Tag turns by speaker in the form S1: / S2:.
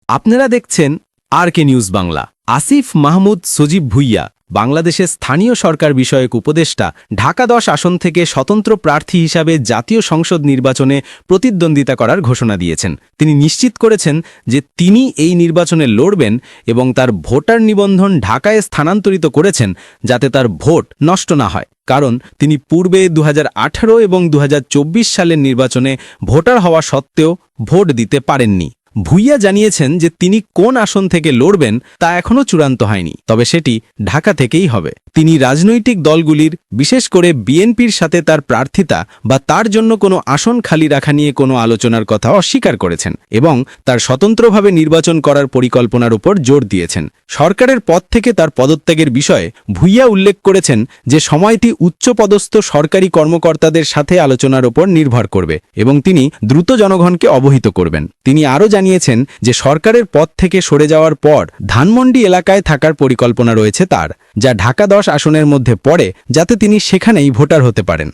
S1: আপনারা দেখছেন RK news Bangla. Asif Mahmud সজীব ভুইয়া বাংলাদেশের স্থানীয় সরকার বিষয়ক উপদেষ্টা ঢাকা 10 আসন থেকে স্বতন্ত্র প্রার্থী হিসাবে জাতীয় সংসদ নির্বাচনে প্রতিদ্বন্দ্বিতা করার ঘোষণা দিয়েছেন। তিনি নিশ্চিত করেছেন যে তিনি এই নির্বাচনে লড়বেন এবং তার ভোটার নিবন্ধন ঢাকায় স্থানান্তরিত করেছেন যাতে তার ভোট নষ্ট না হয়, কারণ তিনি পূর্বে 2018 এবং 2024 সালের নির্বাচনে ভোটার হওয়া সত্ত্বেও ভোট দিতে পারেননি। ভুইয়া জানিয়েছেন যে তিনি কোন আসন থেকে লড়বেন তা এখনও চূড়ান্ত হয়নি, তবে সেটি ঢাকা থেকেই হবে। তিনি রাজনৈতিক দলগুলির, বিশেষ করে বিএনপির সাথে তার প্রার্থিতা বা তার জন্য কোনো আসন খালি রাখা নিয়ে কোনো আলোচনার কথা অস্বীকার করেছেন এবং তার স্বতন্ত্রভাবে নির্বাচন করার পরিকল্পনার উপর জোর দিয়েছেন। সরকারের পদ থেকে তার পদত্যাগের বিষয়ে ভুইয়া উল্লেখ করেছেন যে সময়টি উচ্চপদস্থ সরকারি কর্মকর্তাদের সাথে আলোচনার উপর নির্ভর করবে এবং তিনি দ্রুত জনগণকে অবহিত করবেন। তিনি আরও জানিয়েছেন যে সরকারের পদ থেকে সরে যাওয়ার পর ধানমন্ডি এলাকায় থাকার পরিকল্পনা রয়েছে তার, যা ঢাকা 10 আসনের মধ্যে পড়ে, যাতে তিনি সেখানেই ভোটার হতে পারেন।